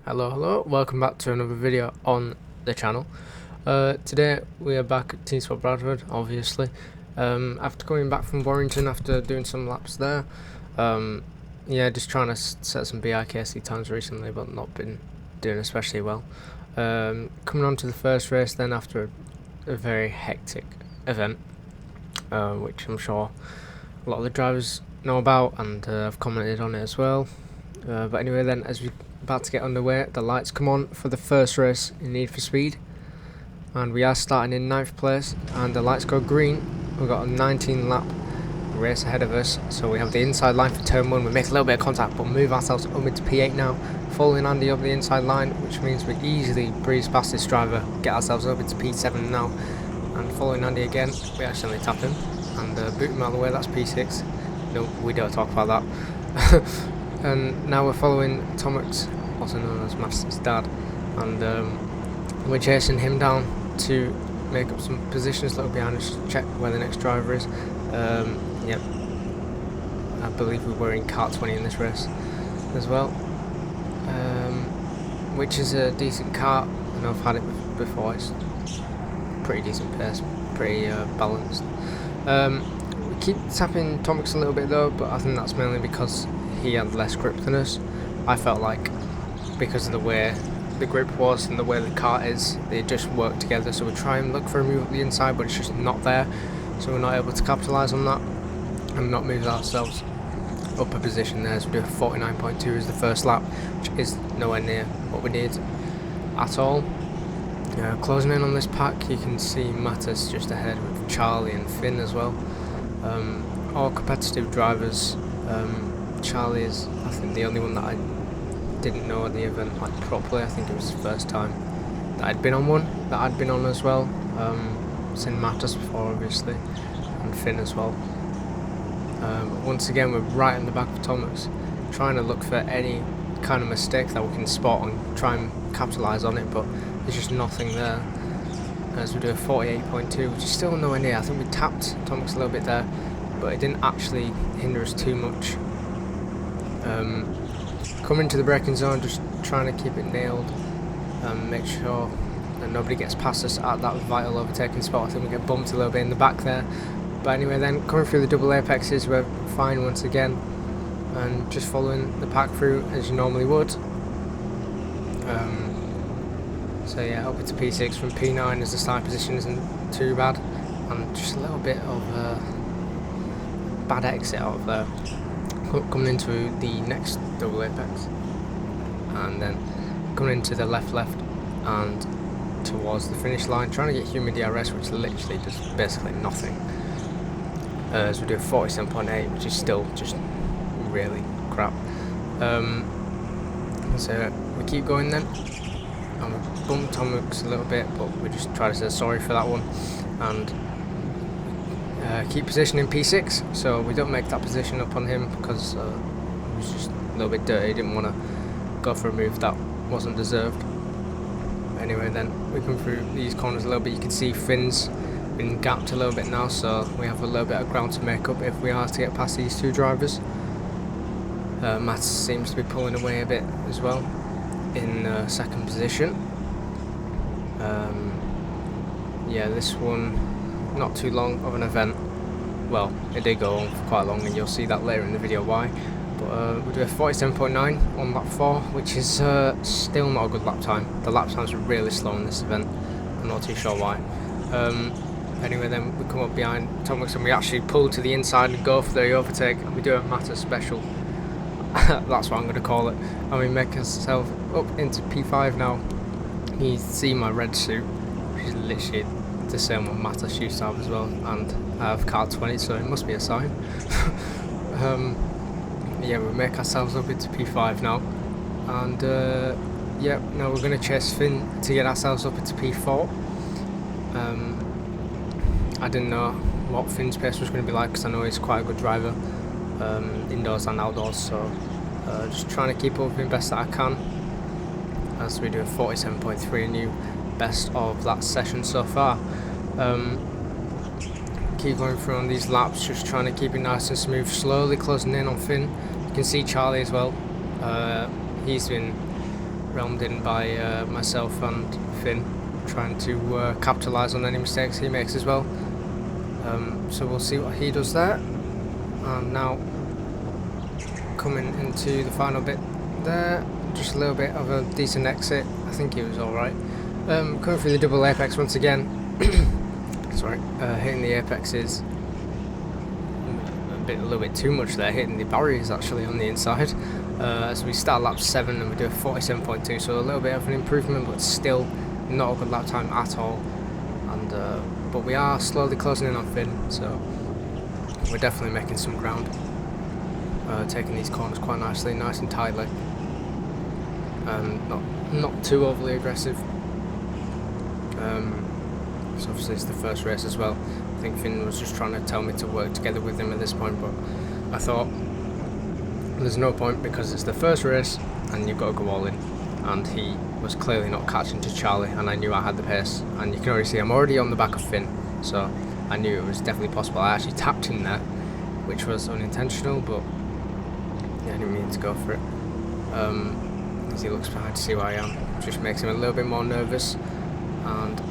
Hello, welcome back to another video on the channel. Today we are back at TeamSport Bradford, obviously. After coming back from Warrington after doing some laps there. Yeah, just trying to set some BIKC times recently, but not been doing especially well. Coming on to the first race then after a very hectic event, which I'm sure a lot of the drivers know about, and I've commented on it as well. But anyway then, as we about to get underway, the lights come on for the first race in Need for Speed, and we are starting in 9th place, and the lights go green. We've got a 19 lap race ahead of us, so we have the inside line for turn 1. We make a little bit of contact but move ourselves up into P8 now, following Andy up the inside line, which means we easily breeze past this driver, get ourselves up into P7 now, and following Andy again, we accidentally tap him and boot him out of the way. That's P6. No, we don't talk about that. And now we're following Tomix, also known as Master's dad, and we're chasing him down to make up some positions a little behind us, check where the next driver is. Yep, I believe we were in KART 20 in this race as well, which is a decent kart. I know I've had it before. It's pretty decent pace, pretty balanced. We keep tapping Tomix a little bit though, but I think that's mainly because he had less grip than us. I felt like because of the way the grip was and the way the kart is, they just work together, so we try and look for a move up the inside, but it's just not there, so we're not able to capitalise on that and not move ourselves up a position there. So we do a 49.2 as the first lap, which is nowhere near what we need at all. Closing in on this pack, you can see Mattis just ahead with Charlie and Finn as well. All competitive drivers. Charlie is, I think, the only one that I didn't know at the event like properly. I think it was the first time that I'd been on one, that I'd been on as well. Seen Mattis before, obviously, and Finn as well. But once again, we're right in the back of Thomas, trying to look for any kind of mistake that we can spot and try and capitalise on it, but there's just nothing there. As we do a 48.2, which is still nowhere near. I think we tapped Thomas a little bit there, but it didn't actually hinder us too much. Coming to the braking zone, just trying to keep it nailed and make sure that nobody gets past us at that vital overtaking spot. I think we get bumped a little bit in the back there, but anyway then, coming through the double apexes, we're fine once again, and just following the pack through as you normally would. So yeah, up into P6 from P9 as the side position isn't too bad, and just a little bit of bad exit out of there. Coming into the next double apex, and then coming into the left and towards the finish line, trying to get human DRS, which literally does basically nothing. As we do a 47.8, which is still just really crap. So we keep going then, and we bump Tomix a little bit, but we just try to say sorry for that one, and keep positioning P6, so we don't make that position up on him because it was just a little bit dirty. Didn't want to go for a move that wasn't deserved. Anyway then, we come through these corners a little bit. You can see Finn's been gapped a little bit now, so we have a little bit of ground to make up if we are to get past these two drivers. Matt seems to be pulling away a bit as well in second position. Yeah, this one not too long of an event. Well, it did go on for quite long, and you'll see that later in the video why. But we do a 47.9 on lap 4, which is still not a good lap time. The lap times are really slow in this event. I'm not too sure why. Anyway then, we come up behind Thomas and we actually pull to the inside and go for the overtake, and we do a Matter special. That's what I'm going to call it. And we make ourselves up into P5 now. You can see my red suit, which is literally the same one Matter used to have as well, and I have KART 20, so it must be a sign. Yeah, we make ourselves up into P5 now, and yeah, now we're going to chase Finn to get ourselves up into P4. I didn't know what Finn's pace was going to be like, because I know he's quite a good driver, indoors and outdoors, so just trying to keep up with him best that I can, as we do a 47.3, a new best of that session so far. Keep going through on these laps, just trying to keep it nice and smooth, slowly closing in on Finn. You can see Charlie as well. He's been realmed in by myself and Finn, trying to capitalise on any mistakes he makes as well. So we'll see what he does there. And now coming into the final bit there, just a little bit of a decent exit. I think he was alright. Coming through the double apex once again. Sorry, hitting the apexes a little bit too much there, hitting the barriers actually on the inside. So we start lap 7 and we do a 47.2, so a little bit of an improvement, but still not a good lap time at all. And but we are slowly closing in on Finn, so we're definitely making some ground. Taking these corners quite nicely, nice and tightly. Not too overly aggressive. So obviously it's the first race as well. I think Finn was just trying to tell me to work together with him at this point, but I thought there's no point because it's the first race and you've got to go all in. And he was clearly not catching to Charlie, and I knew I had the pace. And you can already see I'm already on the back of Finn, so I knew it was definitely possible. I actually tapped him there, which was unintentional, but yeah, I didn't mean to go for it. As he looks behind to see where I am, just makes him a little bit more nervous. And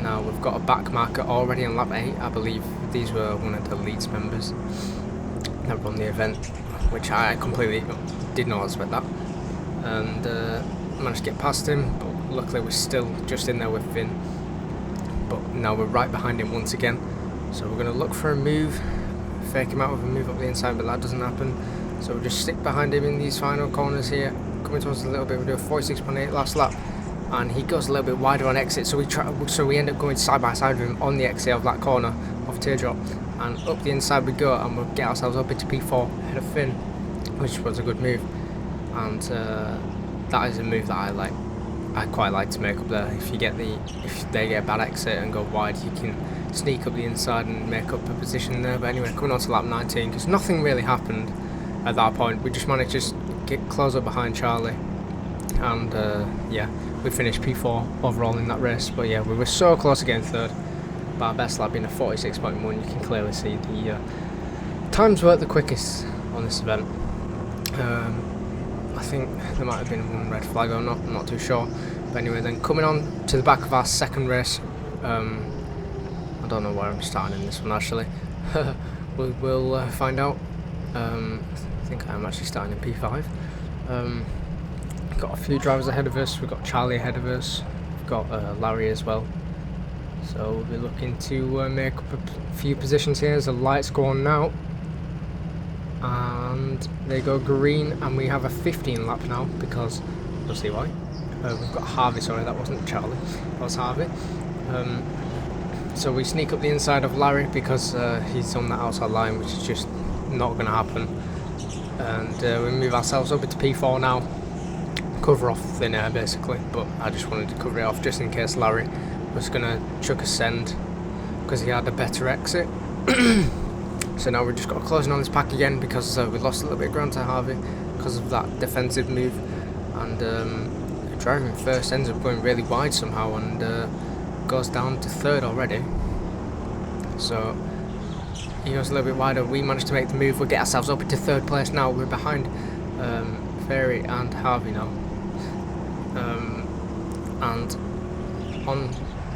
now we've got a back marker already on lap 8. I believe these were one of the Leeds members that run the event, which I completely did not expect that. And managed to get past him, but luckily we're still just in there with Finn. But now we're right behind him once again, so we're going to look for a move, fake him out with a move up the inside, but that doesn't happen. So we'll just stick behind him in these final corners here, coming towards a little bit. We'll do a 46.8 last lap, and he goes a little bit wider on exit, so we end up going side by side with him on the exit of that corner of Teardrop, and up the inside we go, and we'll get ourselves up into P4 ahead of Finn, which was a good move. And that is a move that I quite like to make up there. If they get a bad exit and go wide, you can sneak up the inside and make up a position there. But anyway, coming on to lap 19, because nothing really happened at that point. We just managed to just get closer behind Charlie, and yeah, we finished P4 overall in that race. But yeah, we were so close to getting third, but our best lap being a 46.1. You can clearly see the times were the quickest on this event. I think there might have been one red flag or not, I'm not too sure. But anyway, then coming on to the back of our second race, I don't know where I'm starting in this one actually. we'll find out. I think I'm actually starting in P5. Got a few drivers ahead of us, we've got Charlie ahead of us, we've got Larry as well. So we'll be looking to make up a few positions here as the lights go on now. And they go green, and we have a 15 lap now because you'll see why. We've got Harvey, sorry, that wasn't Charlie, that was Harvey. So we sneak up the inside of Larry because he's on that outside line, which is just not going to happen. And we move ourselves up into P4 now, cover off thin air basically, but I just wanted to cover it off just in case Larry was going to chuck a send because he had a better exit. So now we've just got closing on this pack again because we lost a little bit of ground to Harvey because of that defensive move, and driving first ends up going really wide somehow and goes down to third already. So he goes a little bit wider, we managed to make the move, we'll get ourselves up into third place now. We're behind Fairy and Harvey now, and on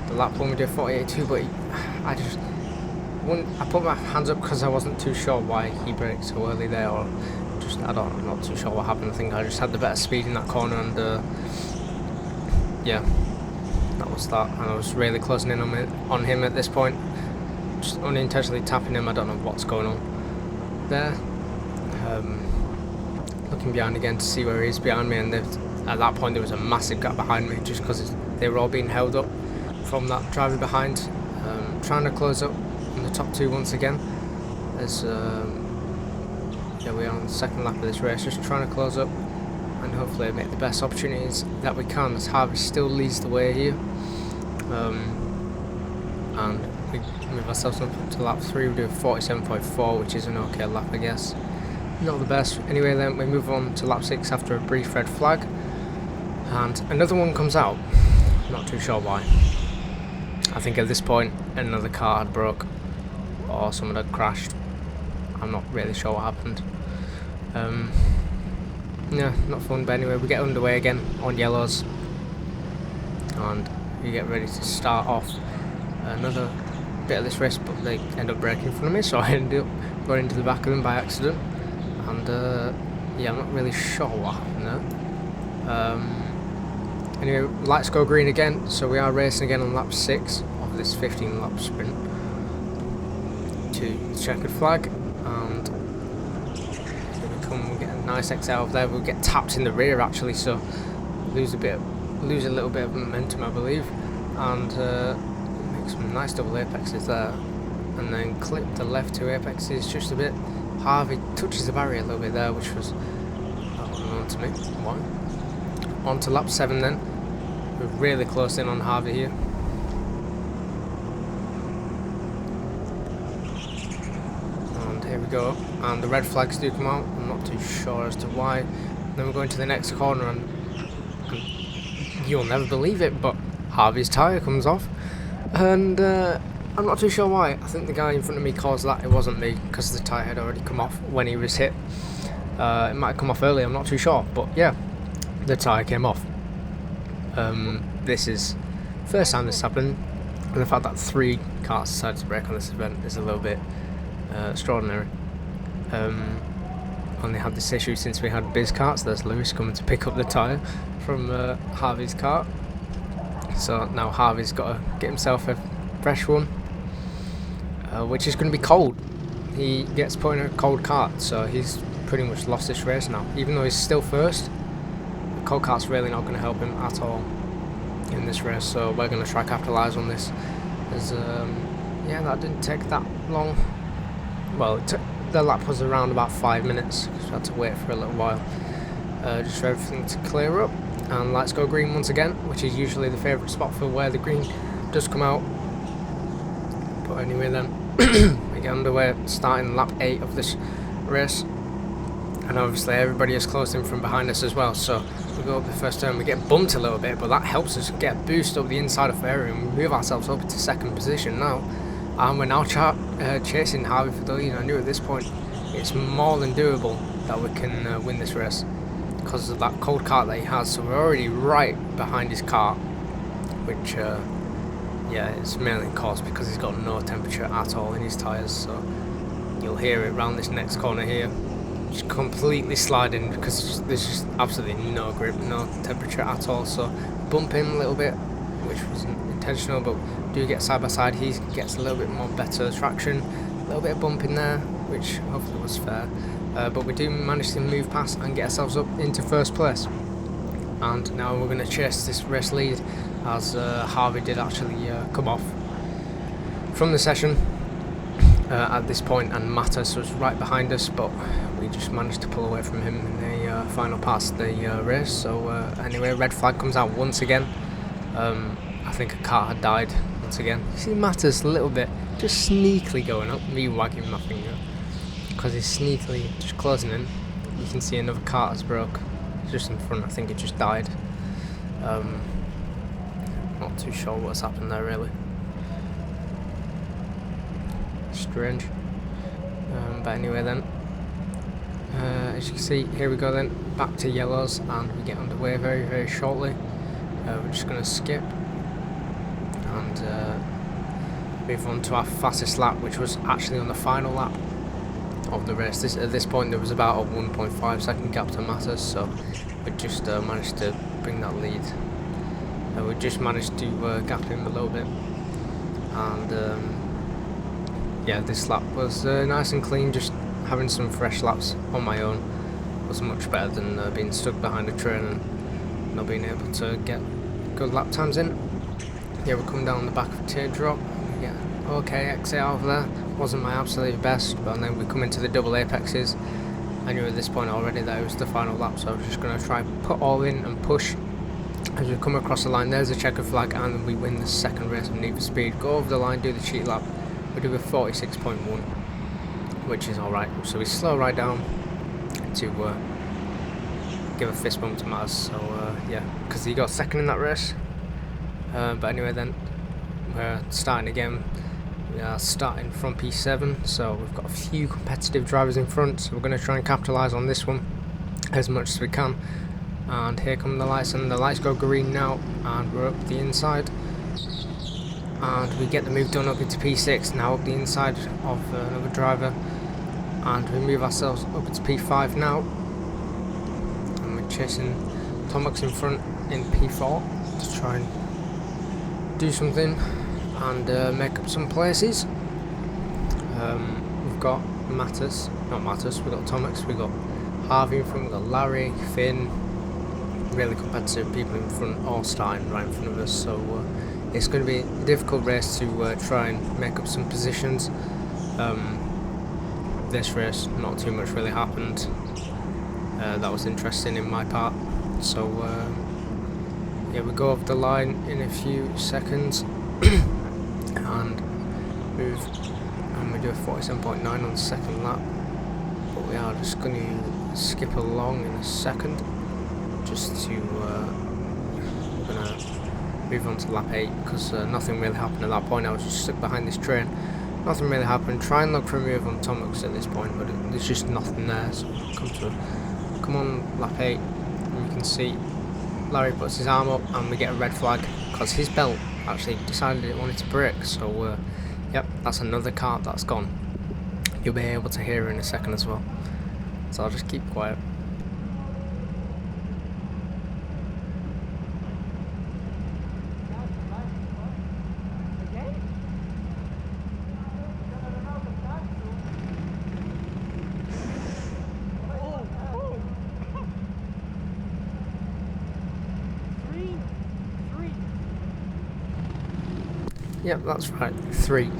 the lap one we did 48.2, but I put my hands up because I wasn't too sure why he braked so early there, or just I'm not too sure what happened. I think I just had the better speed in that corner, and yeah, that was that. And I was really closing in on him at this point, just unintentionally tapping him. I don't know what's going on there. Looking behind again to see where he is behind me, and at that point there was a massive gap behind me just because they were all being held up from that driver behind. Trying to close up on the top two once again, as yeah, we are on the second lap of this race, just trying to close up and hopefully make the best opportunities that we can, as Harvey still leads the way here. And we move ourselves up to lap 3, we do a 47.4, which is an okay lap, I guess. Not the best. Anyway, then we move on to lap 6 after a brief red flag, and another one comes out. Not too sure why. I think at this point another car had broke or someone had crashed. I'm not really sure what happened. yeah, not fun. But anyway, we get underway again on yellows, and we get ready to start off another bit of this race, but they end up braking in front of me, so I ended up going into the back of them by accident. And yeah, I'm not really sure what happened there. Anyway, lights go green again, so we are racing again on lap 6 of this 15 lap sprint to the checkered flag. And here we come, we get a nice exit out of there. We'll get tapped in the rear actually, so lose a little bit of momentum, I believe, and make some nice double apexes there, and then clip the left 2 apexes just a bit. Harvey touches the barrier a little bit there, which was unknown to me. On to lap 7 then. We're really close in on Harvey here. And here we go. And the red flags do come out. I'm not too sure as to why. Then we're going to the next corner, and you'll never believe it, but Harvey's tyre comes off. And I'm not too sure why. I think the guy in front of me caused that. It wasn't me, because the tyre had already come off when he was hit. It might have come off early, I'm not too sure. But yeah, the tyre came off. This is first time this happened. And the fact that 3 karts decided to brake on this event is a little bit extraordinary. Only had this issue since we had Biz karts. There's Lewis coming to pick up the tyre from Harvey's kart. So now Harvey's got to get himself a fresh one, which is going to be cold. He gets put in a cold kart, so he's pretty much lost this race now. Even though he's still first, the cold kart's really not going to help him at all in this race, so we're going to try capitalise on this. As yeah, that didn't take that long. Well, the lap was around about 5 minutes, because we had to wait for a little while just for everything to clear up. And lights go green once again, which is usually the favourite spot for where the green does come out. But anyway then, we get underway, starting lap 8 of this race. And obviously everybody is closed in from behind us as well, so we go up the first turn, we get bumped a little bit, but that helps us get a boost up the inside of the area, and we move ourselves up to 2nd position now. And we're now chasing Harvey for the lead. I knew at this point it's more than doable that we can win this race, because of that cold kart that he has. So we're already right behind his kart, which yeah, it's mainly caused because he's got no temperature at all in his tyres. So you'll hear it round this next corner here, just completely sliding because there's just absolutely no grip, no temperature at all. So bump him a little bit, which wasn't intentional, but do get side by side. He gets a little bit more better traction, a little bit of bump in there, which hopefully was fair. But we do manage to move past and get ourselves up into 1st place. And now we're going to chase this race lead, as Harvey did actually come off from the session at this point, and Mattis was right behind us, but we just managed to pull away from him in the final pass of the race. So anyway, red flag comes out once again. I think a car had died once again. You see Mattis a little bit just sneakily going up, me wagging my finger, because he's sneakily just closing in. You can see another car has broke just in front. I think it just died. Not too sure what's happened there really. Strange. But anyway then, as you can see, here we go then, back to yellows, and we get underway very, very shortly. We're just going to skip and move on to our fastest lap, which was actually on the final lap of the race. At this point there was about a 1.5 second gap to Mattis, so we just managed to bring that lead. We just managed to gap him a little bit, and yeah, this lap was nice and clean. Just having some fresh laps on my own was much better than being stuck behind a train and not being able to get good lap times in. Yeah, we're coming down the back of Teardrop. Yeah, okay, exit out of there. Wasn't my absolute best, but then we come into the double apexes. I knew at this point already that it was the final lap, so I was just going to try and put all in and push. As we come across the line, there's a checkered flag, and we win the 2nd race of Need4Speed. Go over the line, do the cheat lap. We do a 46.1, which is alright. So we slow right down to give a fist bump to Maz. So yeah, because he got 2nd in that race. But anyway then, we're starting again. We are starting from P7, so we've got a few competitive drivers in front, so we're going to try and capitalise on this one as much as we can. And here come the lights, and the lights go green now, and we're up the inside. And we get the move done up into P6, now up the inside of another driver. And we move ourselves up into P5 now. And we're chasing Tomax in front in P4 to try and do something and make up some places. We've got we've got Tomax, we've got Harvey in front, we've got Larry, Finn, really competitive people in front, all starting right in front of us, so it's going to be a difficult race to try and make up some positions. This race, not too much really happened. That was interesting in my part, so yeah, we go off the line in a few seconds and move, and we do a 47.9 on the second lap, but we are just going to skip along in a second just to we're going to move on to lap 8 because nothing really happened at that point. I was just stuck behind this train, nothing really happened. Try and look for a move on Tomax at this point, but there's just nothing there. So come on lap 8, and you can see Larry puts his arm up and we get a red flag because his belt actually decided it wanted to break. So yep, that's another kart that's gone. You'll be able to hear her in a second as well, so I'll just keep quiet. Yep, that's right. Three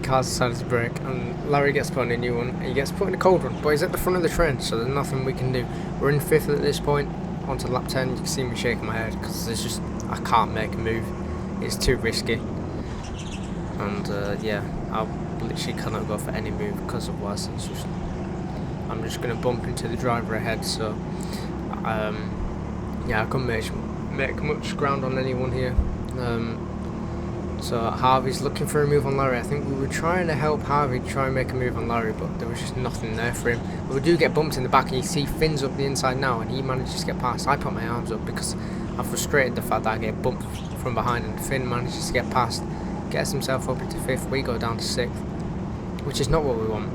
cars decided to break, and Larry gets put in a new one. He gets put in a cold one, but he's at the front of the train, so there's nothing we can do. We're in 5th at this point, onto lap 10. You can see me shaking my head because there's just, I can't make a move. It's too risky, and yeah, I literally cannot go for any move because otherwise it's just, I'm just going to bump into the driver ahead. So yeah, I couldn't make much ground on anyone here. So Harvey's looking for a move on Larry. I think we were trying to help Harvey try and make a move on Larry, but there was just nothing there for him. But we do get bumped in the back, and you see Finn's up the inside now, and he manages to get past. I put my arms up because I'm frustrated the fact that I get bumped from behind, and Finn manages to get past, gets himself up into 5th. We go down to 6th, which is not what we want.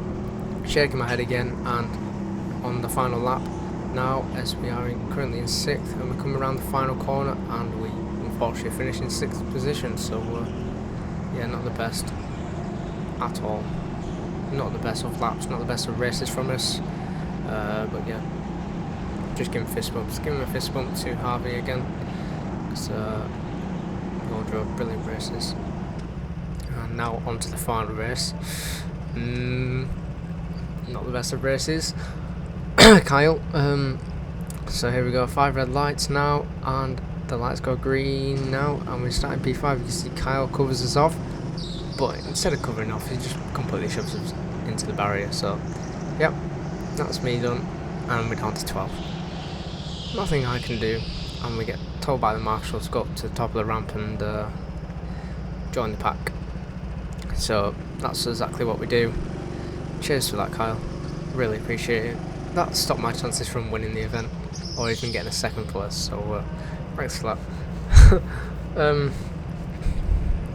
Shaking my head again, and on the final lap now, as we are currently in 6th, and we come around the final corner, and we unfortunately finish in 6th position. So yeah, not the best at all. Not the best of laps, not the best of races from us. But yeah, just give him fist bumps. Give him a fist bump to Harvey again. Because we all drove brilliant races. And now on to the final race. Not the best of races. Kyle. So here we go. 5 red lights now, and the lights go green now, and we're starting P5. You can see Kyle covers us off, but instead of covering off, he just completely shoves us into the barrier. So, yep, that's me done, and we're down to 12. Nothing I can do, and we get told by the marshal to go up to the top of the ramp and join the pack. So, that's exactly what we do. Cheers for that, Kyle. Really appreciate it. That stopped my chances from winning the event, or even getting a 2nd place, so thanks for that.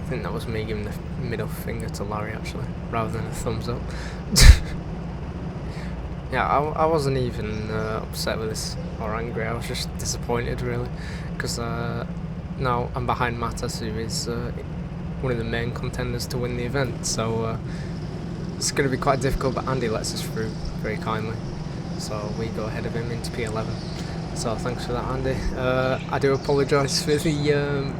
I think that was me giving the middle finger to Larry actually, rather than a thumbs up. Yeah, I wasn't even upset with this or angry. I was just disappointed really, because now I'm behind Mattas, who is one of the main contenders to win the event. So it's going to be quite difficult, but Andy lets us through very kindly, so we go ahead of him into P11. So thanks for that, Andy. I do apologise for the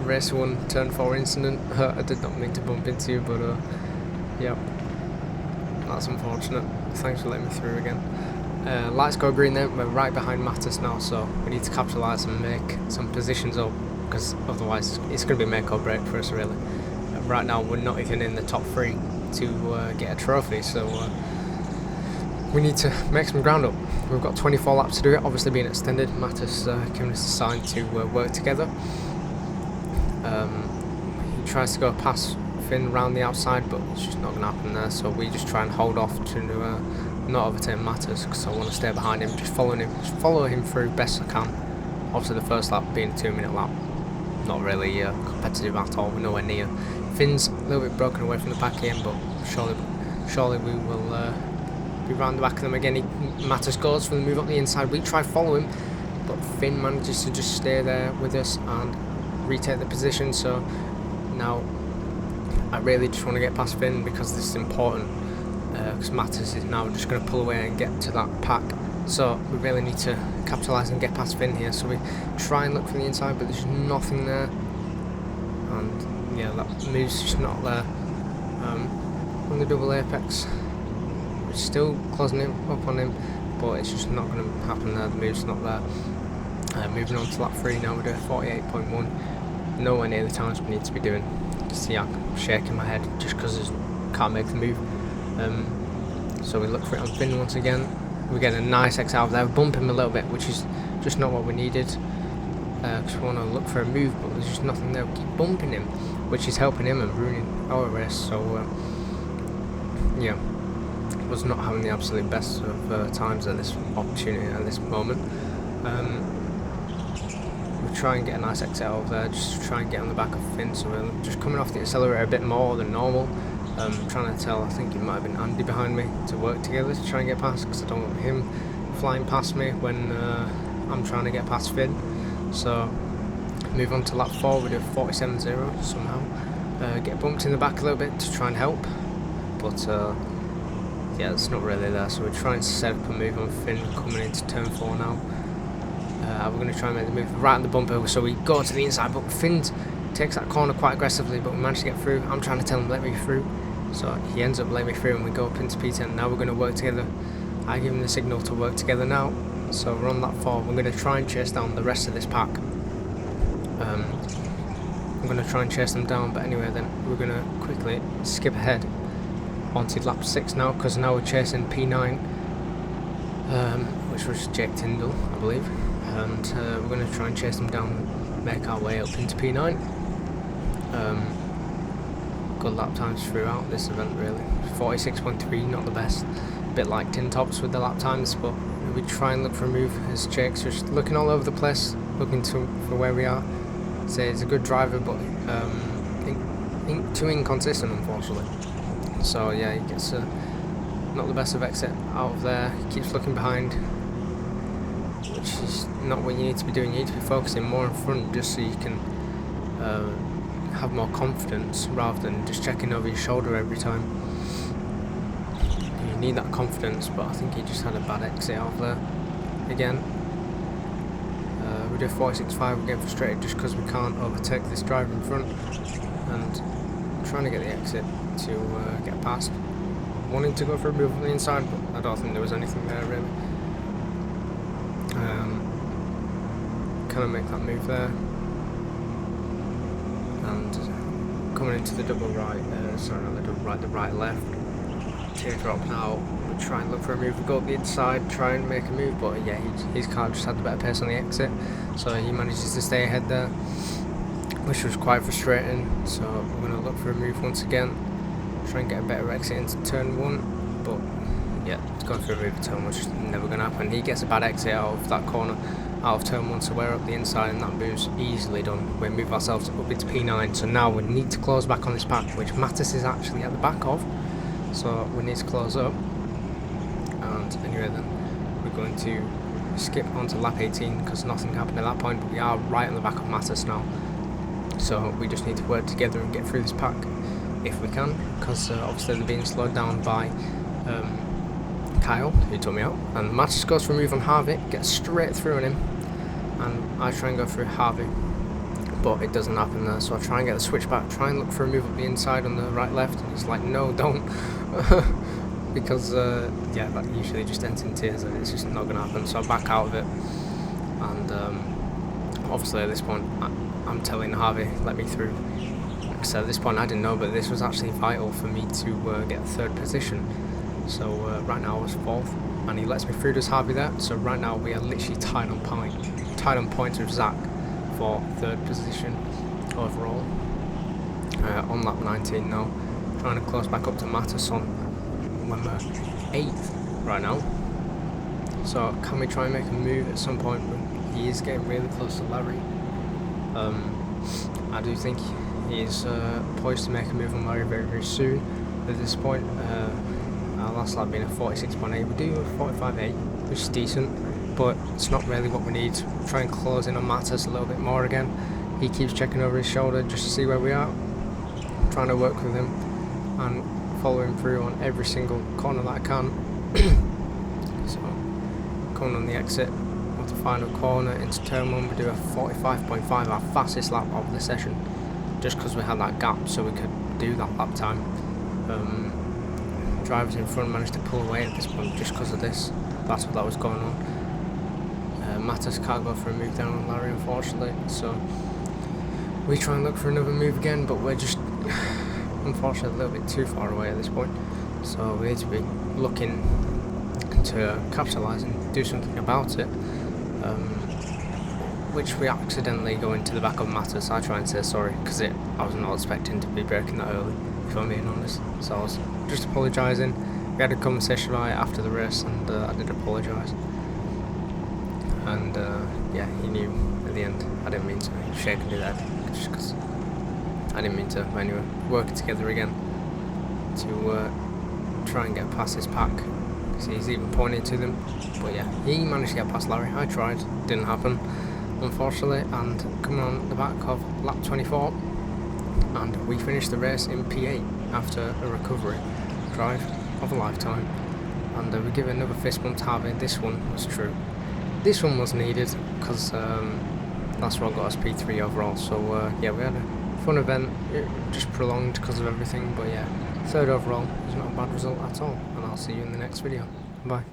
race 1 turn 4 incident. I did not mean to bump into you, but yeah, that's unfortunate. Thanks for letting me through again. Lights go green then. We're right behind Mattas now, so we need to capitalise and make some positions up, because otherwise it's going to be make or break for us really. Right now we're not even in the top 3 to get a trophy, so we need to make some ground up. We've got 24 laps to do it, obviously being extended. Mattas giving us a sign to work together. He tries to go past Finn round the outside, but it's just not going to happen there, so we just try and hold off to not overtake Matters because I want to stay behind him, just follow him through best I can. Obviously the first lap being a 2-minute lap, not really competitive at all, we're nowhere near. Finn's a little bit broken away from the back end, but surely we will be round the back of them again. Matters goes for the move up the inside, we try follow him, but Finn manages to just stay there with us and retake the position. So now I really just want to get past Finn because this is important, because Matters is now just going to pull away and get to that pack. So we really need to capitalise and get past Finn here. So we try and look for the inside, but there's nothing there. And yeah, that move's just not there. On the double apex, we're still closing him up on him, but it's just not going to happen there. The move's not there. Moving on to lap 3 now, we're doing 48.1. Nowhere near the times we need to be doing. See, I'm shaking my head just because I can't make the move. So we look for it on Finn once again. We get a nice exit out there, bump him a little bit, which is just not what we needed. Because we want to look for a move, but there's just nothing there. We keep bumping him, which is helping him and ruining our race. So yeah, was not having the absolute best of times at this opportunity at this moment. We try and get a nice exit out of there, just try and get on the back of Finn. So we're just coming off the accelerator a bit more than normal. Trying to tell, I think it might have been Andy behind me, to work together to try and get past, because I don't want him flying past me when I'm trying to get past Finn. So move on to lap 4, we do 47.0 somehow. Get bumped in the back a little bit to try and help, but yeah, it's not really there. So we're trying to set up a move on Finn coming into turn 4 now. We're going to try and make the move right at the bumper, so we go to the inside, but Finn takes that corner quite aggressively, but we manage to get through. I'm trying to tell him let me through, so he ends up letting me through and we go up into P10. Now we're going to work together. I give him the signal to work together now, so we're on lap 4. We're going to try and chase down the rest of this pack. I'm going to try and chase them down, but anyway, then we're going to quickly skip ahead onto lap 6 now, because now we're chasing P9, which was Jake Tyndall, I believe, and we're going to try and chase them down, make our way up into P9. Good lap times throughout this event, really. 46.3, not the best. A bit like tin tops with the lap times, but we try and look for a move as Jake's just looking all over the place, looking for where we are. So he's a good driver, but too inconsistent, unfortunately. So yeah, he gets not the best of exit out of there. He keeps looking behind, which is not what you need to be doing. You need to be focusing more in front, just so you can have more confidence rather than just checking over your shoulder every time. You need that confidence, but I think he just had a bad exit out there again. We do 46.5, we're getting frustrated just because we can't overtake this driver in front, and trying to get the exit to get past. Wanting to go for a move on the inside, but I don't think there was anything there really. Kind of make that move there. And coming into the double right, sorry, not the double right, the right left, teardrop now. We try and look for a move, we go up the inside, try and make a move, but yeah, his car just had the better pace on the exit, so he manages to stay ahead there, which was quite frustrating. So we're going to look for a move once again, try and get a better exit into turn 1, but yeah, going for a move at turn 1 is just never going to happen. He gets a bad exit out of that corner, out of turn 1, so we're up the inside, and that move's easily done. We move ourselves up into P9, so now we need to close back on this pack, which Mattis is actually at the back of, so we need to close up. And anyway, then we're going to skip onto lap 18 because nothing happened at that point, but we are right on the back of Mattis now, so we just need to work together and get through this pack if we can, because obviously they're being slowed down by Kyle, who took me out, and Mattis goes for a move on Harvey, gets straight through on him, and I try and go through Harvey, but it doesn't happen there. So I try and get the switch back, try and look for a move up the inside on the right left, and he's like, no, don't. Because yeah, that usually just ends in tears, and it's just not going to happen. So I back out of it, and obviously at this point I'm telling Harvey, let me through. So at this point I didn't know, but this was actually vital for me to get 3rd position. So right now I was 4th, and he lets me through, does Harvey there. So right now we are literally tied on points with Zach for 3rd position overall. On lap 19 now, trying to close back up to Mattis on when we're 8th right now. So can we try and make a move at some point? He is getting really close to Larry. I do think he's poised to make a move on Larry very, very soon. At this point, our last lap being a 46.8, we do a 45.8, which is decent, but it's not really what we need. Try and close in on Matters a little bit more again. He keeps checking over his shoulder just to see where we are. I'm trying to work with him and follow him through on every single corner that I can. So, coming on the exit of the final corner into turn 1, we do a 45.5, our fastest lap of the session, just because we had that gap so we could do that lap time. Drivers in front managed to pull away at this point just because of this battle that was going on. Matters can't go for a move down on Larry, unfortunately, so we try and look for another move again, but we're just unfortunately a little bit too far away at this point, so we need to be looking to capitalise and do something about it, which we accidentally go into the back of Matters. I try and say sorry because I was not expecting to be braking that early, if I'm being honest, so I was just apologising. We had a conversation right after the race, and I did apologise, and yeah, he knew at the end. I didn't mean to shake and do that, just because I didn't mean to. But anyway, working together again to try and get past his pack. So he's even pointing to them, but yeah, he managed to get past Larry. I tried, didn't happen, unfortunately, and coming on the back of lap 24, and we finished the race in P8 after a recovery drive of a lifetime, and we give another fist bump to Harvey. This one was true. This one was needed because that's what got us P3 overall. So yeah, we had a fun event. It just prolonged because of everything, but yeah, third overall is not a bad result at all, and I'll see you in the next video. Bye.